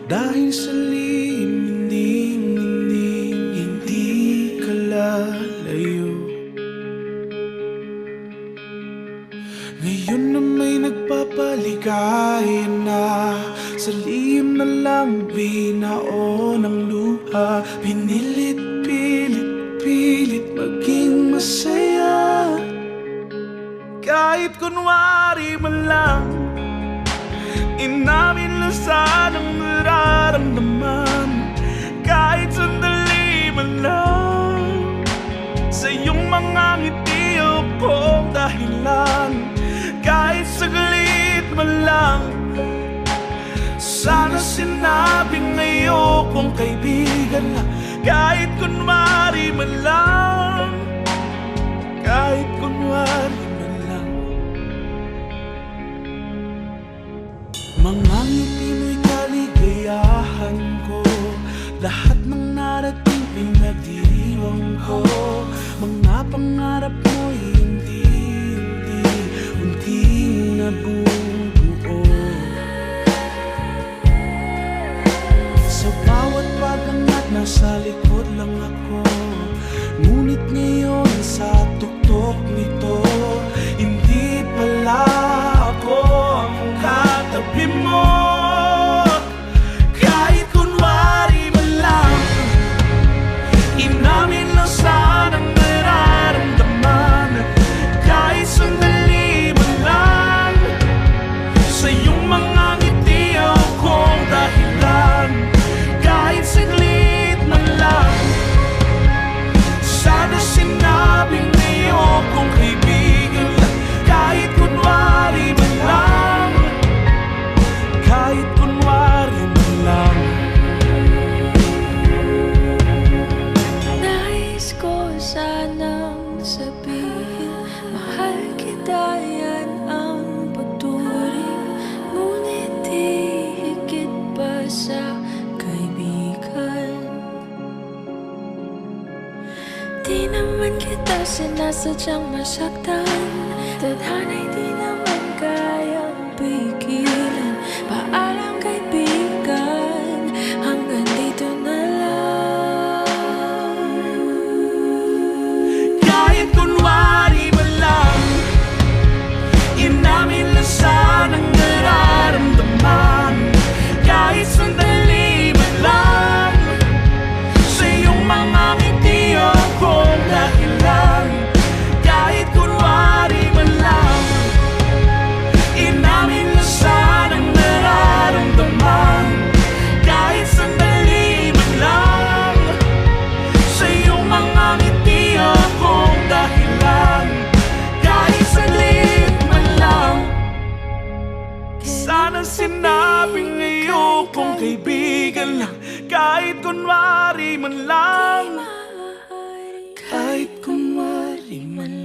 Dahil sa lihim, hindi ka lalayo. Ngayon na may nagpapaligaya na, sa lihim na lang binaon ang luha. Pinilit, pilit maging masaya. Kahit kunwari man lang, inamin lang sanang nararamdaman. Kahit sandali man lang, sa iyong mga ngiti akong dahilan. Kahit saglit man lang, sana sinabing ayokong kaibigan lang. Kahit kunwari man lang, kahit kunwari man lang. Mga ngiti mo'y kaligayahan ko, lahat ng narating pinagdiriwang ko. Mga pangarap mo'y unti nabubuo. Sa bawat pagangat nasa likod lang ako, ngunit ngayon sa tuktok nito, hindi pala ako ang katabi mo. Kahit kunwari man lang, inamin lang sanang nararamdaman. Kahit sandali man lang, sa iyong mga ngiti akong dahilan. Kahit saglit man lang, sana sinabing ayokong kaibigan lang. Kahit kunwari man lang, kahit kunwari man lang. Nais ko sanang sabihin, mahal kita, yan ang pagturing. Ngunit di higit pa sa kaibigan. Di naman kita sinasadyang masaktan, tadhana'y di naman kayang pigilan. Paalam kaibigan, hanggang dito na lang. Kahit kunwari man lang, inamin lang sanang nararamdaman. Kahit sandali man lang, sa iyong mga ngiti akong dahilan. Kahit kunwari man lang, inamin lang sanang nararamdaman. Kahit sandali man lang, sa iyong mga ngiti akong dahilan. Kahit saglit man lang, sana sinabing ayokong kaibigan lang. Kahit kunwari man lang, kahit kunwari man lang.